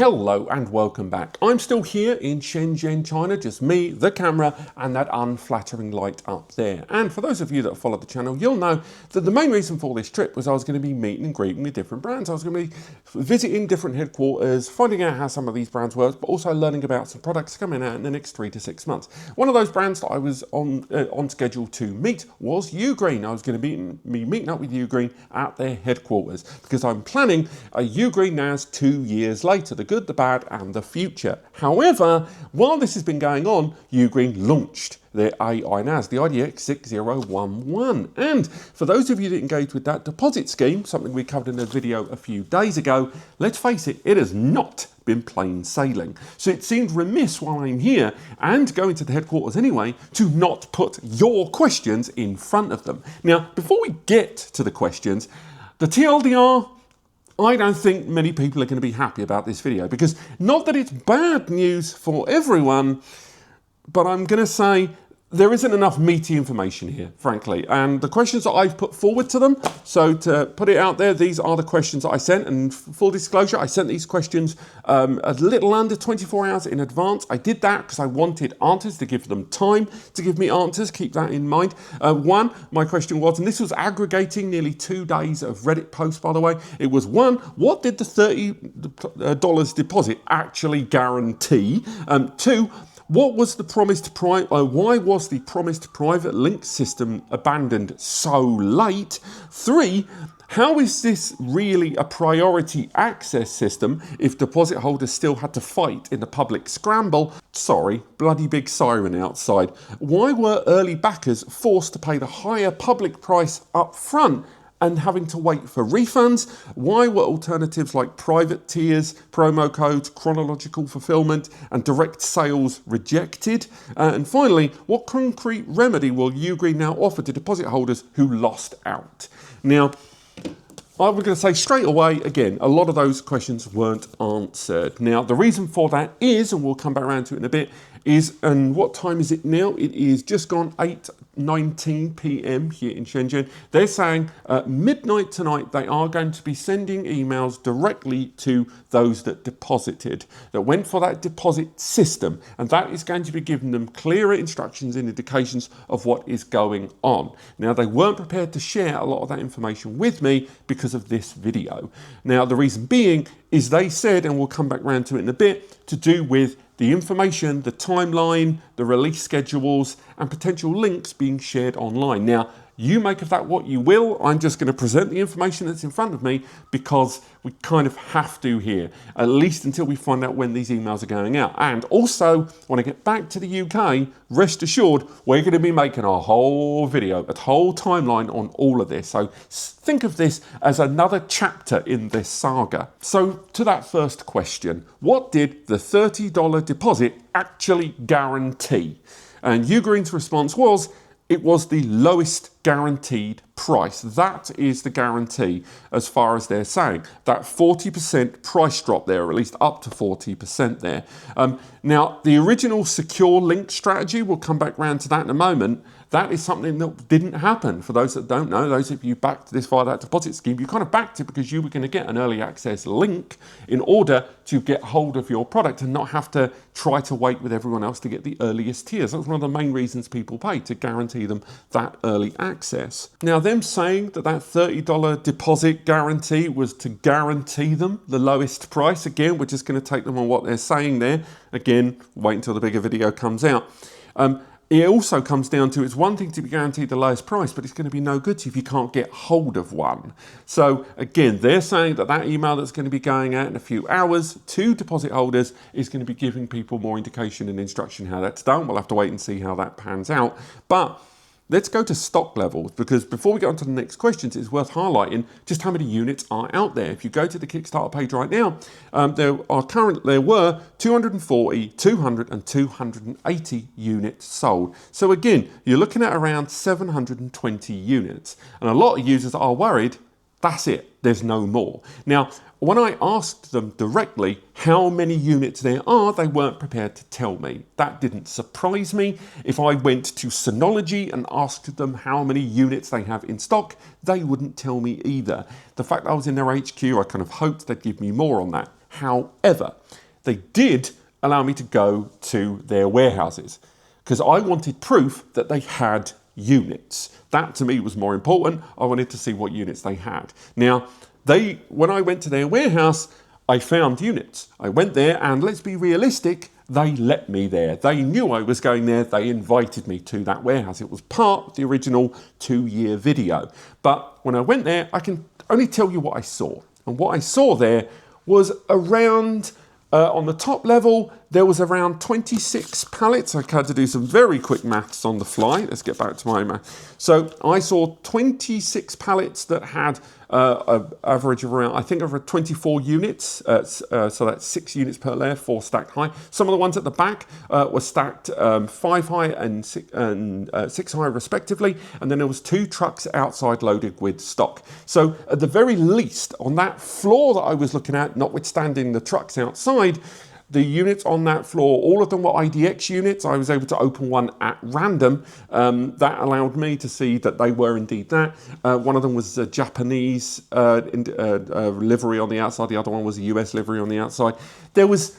Hello and welcome back. I'm still here in Shenzhen, China, just me, the camera, and that unflattering light up there. And for those of you that follow the channel, you'll know that the main reason for this trip was I was going to be meeting and greeting with different brands. I was going to be visiting different headquarters, finding out how some of these brands work, but also learning about some products coming out in the next 3 to 6 months. One of those brands that I was on schedule to meet was Ugreen. I was going to be meeting up with Ugreen at their headquarters because I'm planning a Ugreen NAS 2 years later. The good, the bad, and the future. However, while this has been going on, Ugreen launched their AI NAS, the IDX 6011. And for those of you that engaged with that deposit scheme, something we covered in a video a few days ago, let's face it, it has not been plain sailing. So it seemed remiss while I'm here and going to the headquarters anyway, to not put your questions in front of them. Now, before we get to the questions, the TLDR, I don't think many people are going to be happy about this video because not that it's bad news for everyone, but I'm going to say there isn't enough meaty information here, frankly. And the questions that I've put forward to them, so to put it out there, these are the questions that I sent. And full disclosure, I sent these questions a little under 24 hours in advance. I did that because I wanted answers, to give them time to give me answers. Keep that in mind. One, my question was, and this was aggregating nearly 2 days of Reddit posts, by the way. It was one, what did the $30 deposit actually guarantee? Two, what was the promised why was the promised private link system abandoned so late? 3, how is this really a priority access system if deposit holders still had to fight in the public scramble? Sorry, bloody big siren outside. Why were early backers forced to pay the higher public price up front and having to wait for refunds? Why were alternatives like private tiers, promo codes, chronological fulfillment, and direct sales rejected? And finally, what concrete remedy will Ugreen now offer to deposit holders who lost out? Now, I was going to say straight away, again, a lot of those questions weren't answered. Now, the reason for that is, and we'll come back around to it in a bit, is, and what time is it now? It is just gone 8:19 p.m. here in Shenzhen. They're saying midnight tonight they are going to be sending emails directly to those that deposited, that went for that deposit system, and that is going to be giving them clearer instructions and indications of what is going on. Now, they weren't prepared to share a lot of that information with me because of this video. Now, the reason being is they said, and we'll come back around to it in a bit, to do with the information, the timeline, the release schedules, and potential links being shared online. Now, you make of that what you will. I'm just going to present the information that's in front of me because we kind of have to here, at least until we find out when these emails are going out. And also, when I get back to the UK, rest assured, we're going to be making a whole video, a whole timeline on all of this. So think of this as another chapter in this saga. So to that first question, what did the $30 deposit actually guarantee? And Ugreen's response was, it was the lowest guaranteed price. That is the guarantee as far as they're saying. That 40% price drop there, or at least up to 40% there. Now, the original secure link strategy, we'll come back around to that in a moment. That is something that didn't happen. For those that don't know, those of you backed this via that deposit scheme, you kind of backed it because you were going to get an early access link in order to get hold of your product and not have to try to wait with everyone else to get the earliest tiers. That's one of the main reasons people pay, to guarantee them that early access. Now, them saying that that $30 deposit guarantee was to guarantee them the lowest price, again, we're just going to take them on what they're saying there. Again, wait until the bigger video comes out. It also comes down to, it's one thing to be guaranteed the lowest price, but it's going to be no good to you if you can't get hold of one. So again, they're saying that that email that's going to be going out in a few hours to deposit holders is going to be giving people more indication and instruction how that's done. We'll have to wait and see how that pans out. But let's go to stock levels, because before we get on to the next questions, it's worth highlighting just how many units are out there. If you go to the Kickstarter page right now, there were 240, 200 and 280 units sold. So again, you're looking at around 720 units. And a lot of users are worried, that's it, there's no more. Now, when I asked them directly how many units there are, they weren't prepared to tell me. That didn't surprise me. If I went to Synology and asked them how many units they have in stock, they wouldn't tell me either. The fact that I was in their HQ, I kind of hoped they'd give me more on that. However, they did allow me to go to their warehouses because I wanted proof that they had units. That to me was more important. I wanted to see what units they had. Now, when I went to their warehouse, I found units. I went there, and let's be realistic, they let me there. They knew I was going there. They invited me to that warehouse. It was part of the original 2-year video. But when I went there, I can only tell you what I saw. And what I saw there was around, on the top level, there was around 26 pallets. I had to do some very quick maths on the fly. Let's get back to my math. So I saw 26 pallets that had an average of around, I think, over 24 units. So that's 6 units per layer, 4 stacked high. Some of the ones at the back were stacked 5 high and 6 high respectively. And then there was 2 trucks outside loaded with stock. So at the very least, on that floor that I was looking at, notwithstanding the trucks outside, the units on that floor, all of them were IDX units. I was able to open one at random. That allowed me to see that they were indeed that. One of them was a Japanese livery on the outside. The other one was a US livery on the outside. There was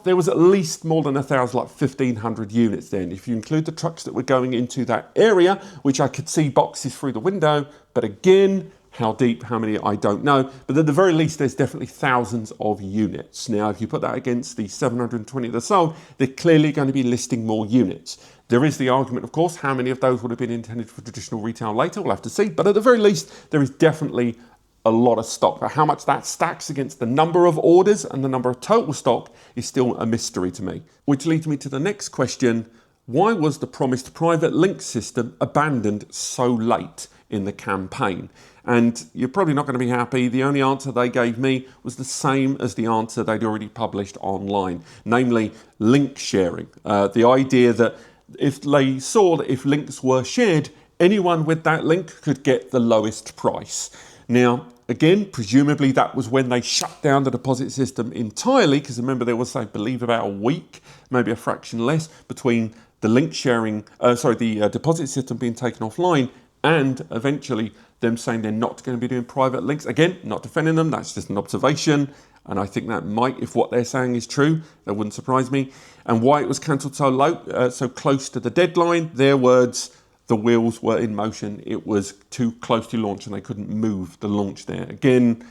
at least more than 1,000, like 1,500 units then. If you include the trucks that were going into that area, which I could see boxes through the window, but again, how deep, how many, I don't know. But at the very least, there's definitely thousands of units. Now, if you put that against the 720 that are sold, they're clearly going to be listing more units. There is the argument, of course, how many of those would have been intended for traditional retail later, we'll have to see. But at the very least, there is definitely a lot of stock. But how much that stacks against the number of orders and the number of total stock is still a mystery to me. Which leads me to the next question. Why was the promised private link system abandoned so late in the campaign? And you're probably not going to be happy. The only answer they gave me was the same as the answer they'd already published online, namely link sharing. The idea that if they saw that if links were shared, anyone with that link could get the lowest price. Now, again, presumably that was when they shut down the deposit system entirely, because remember there was, I believe, about a week, maybe a fraction less, between the link sharing, the deposit system being taken offline and eventually them saying they're not going to be doing private links. Again, not defending them, that's just an observation. And I think that might, if what they're saying is true, that wouldn't surprise me. And why it was cancelled so close to the deadline, their words, the wheels were in motion. It was too close to launch and they couldn't move the launch there. Again,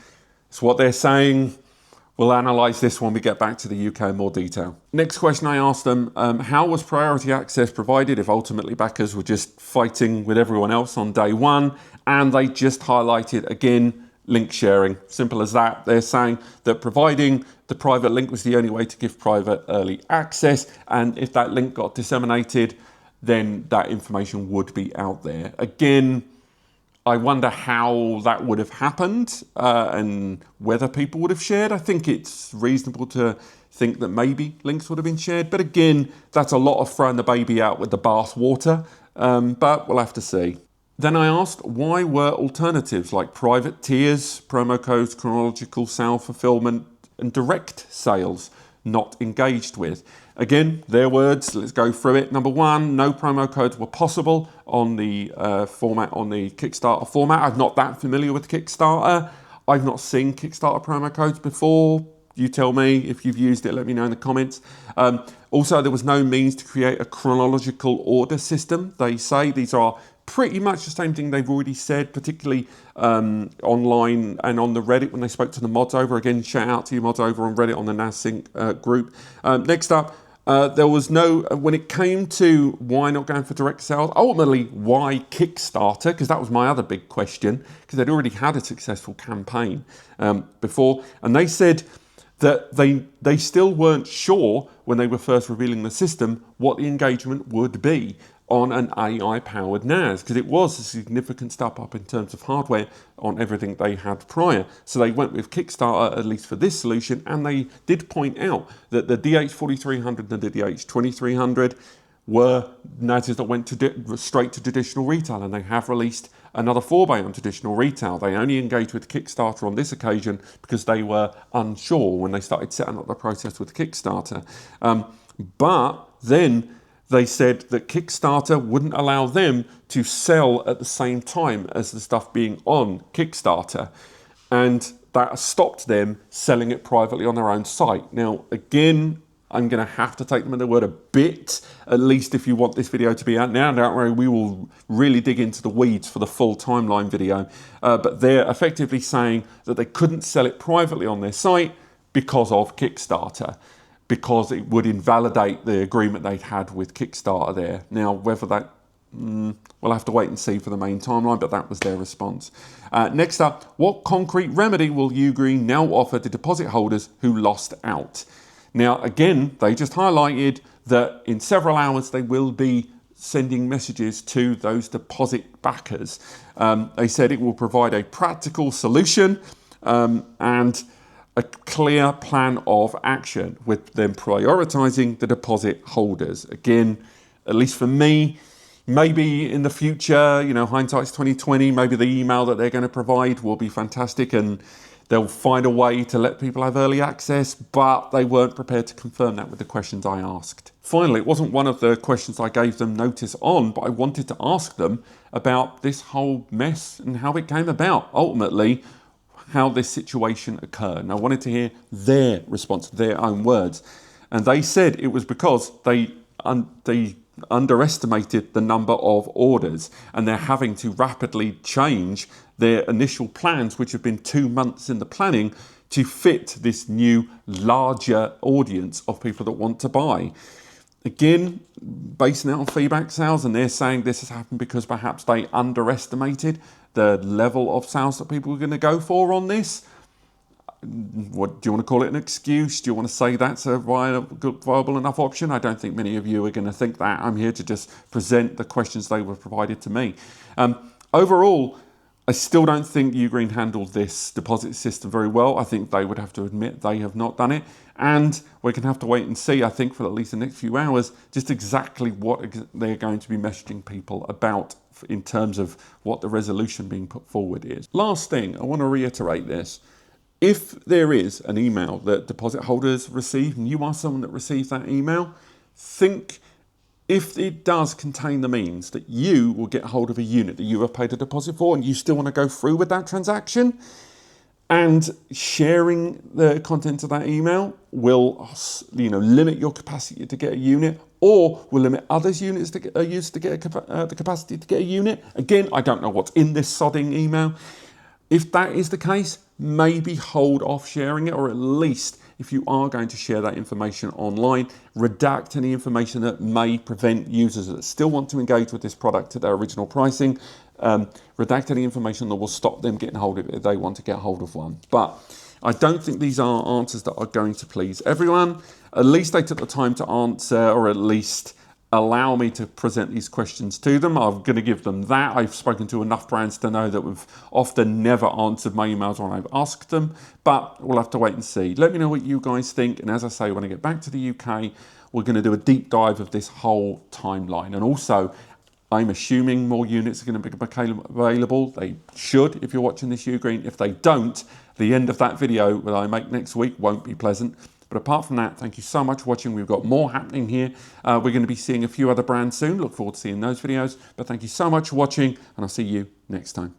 it's what they're saying. We'll analyse this when we get back to the UK in more detail. Next question I asked them, how was priority access provided if ultimately backers were just fighting with everyone else on day one? And they just highlighted, again, link sharing. Simple as that. They're saying that providing the private link was the only way to give private early access. And if that link got disseminated, then that information would be out there. Again, I wonder how that would have happened and whether people would have shared. I think it's reasonable to think that maybe links would have been shared. But again, that's a lot of throwing the baby out with the bath water. But we'll have to see. Then I asked, why were alternatives like private tiers, promo codes, chronological sale fulfillment, and direct sales not engaged with? Again, their words, let's go through it. Number one, no promo codes were possible on the Kickstarter format. I'm not that familiar with Kickstarter. I've not seen Kickstarter promo codes before. You tell me if you've used it, let me know in the comments. Also, there was no means to create a chronological order system. They say these are pretty much the same thing they've already said, particularly online and on the Reddit when they spoke to the mods over. Again, shout out to you mods over on Reddit on the NASync group. Next up, there was no, when it came to why not going for direct sales, ultimately why Kickstarter, because that was my other big question, because they'd already had a successful campaign before, and they said that they still weren't sure when they were first revealing the system what the engagement would be on an AI-powered NAS, because it was a significant step up in terms of hardware on everything they had prior. So they went with Kickstarter, at least for this solution, and they did point out that the DH4300 and the DH2300 were NASs that went straight to traditional retail, and they have released another foray on traditional retail. They only engaged with Kickstarter on this occasion because they were unsure when they started setting up the process with Kickstarter. But then they said that Kickstarter wouldn't allow them to sell at the same time as the stuff being on Kickstarter. And that stopped them selling it privately on their own site. Now, again, I'm going to have to take them at their word a bit, at least if you want this video to be out now. Don't worry, we will really dig into the weeds for the full timeline video. But they're effectively saying that they couldn't sell it privately on their site because of Kickstarter, because it would invalidate the agreement they'd had with Kickstarter there. Now, whether that, we'll have to wait and see for the main timeline, but that was their response. Next up, what concrete remedy will Ugreen now offer to deposit holders who lost out? Now, again, they just highlighted that in several hours they will be sending messages to those deposit backers. They said it will provide a practical solution and a clear plan of action, with them prioritising the deposit holders. Again, at least for me, maybe in the future, you know, hindsight's 2020, maybe the email that they're going to provide will be fantastic and they'll find a way to let people have early access, but they weren't prepared to confirm that with the questions I asked. Finally, it wasn't one of the questions I gave them notice on, but I wanted to ask them about this whole mess and how it came about, ultimately, how this situation occurred. And I wanted to hear their response, their own words. And they said it was because they underestimated the number of orders and they're having to rapidly change their initial plans, which have been 2 months in the planning, to fit this new larger audience of people that want to buy. Again, basing it on feedback sales, and they're saying this has happened because perhaps they underestimated the level of sales that people were going to go for on this. What do you want to call it, an excuse? Do you want to say that's a viable enough option? I don't think many of you are going to think that. I'm here to just present the questions they were provided to me. Overall, I still don't think Ugreen handled this deposit system very well. I think they would have to admit they have not done it. And we're going to have to wait and see, I think, for at least the next few hours, just exactly what they're going to be messaging people about in terms of what the resolution being put forward is. Last thing, I want to reiterate this. If there is an email that deposit holders receive, and you are someone that receives that email, think if it does contain the means that you will get hold of a unit that you have paid a deposit for and you still want to go through with that transaction, and sharing the content of that email will, you know, limit your capacity to get a unit, or will limit others' units to get used to get the capacity to get a unit. Again, I don't know what's in this sodding email. If that is the case, maybe hold off sharing it, or at least if you are going to share that information online, redact any information that may prevent users that still want to engage with this product at their original pricing. Redact any information that will stop them getting hold of it if they want to get hold of one. But I don't think these are answers that are going to please everyone. At least they took the time to answer, or at least allow me to present these questions to them. I'm going to give them that. I've spoken to enough brands to know that we've often never answered my emails when I've asked them, but we'll have to wait and see. Let me know what you guys think. And as I say, when I get back to the UK, we're going to do a deep dive of this whole timeline. And also, I'm assuming more units are going to become available. They should, if you're watching this Ugreen. If they don't, the end of that video that I make next week won't be pleasant. But apart from that, thank you so much for watching. We've got more happening here. We're going to be seeing a few other brands soon. Look forward to seeing those videos. But thank you so much for watching, and I'll see you next time.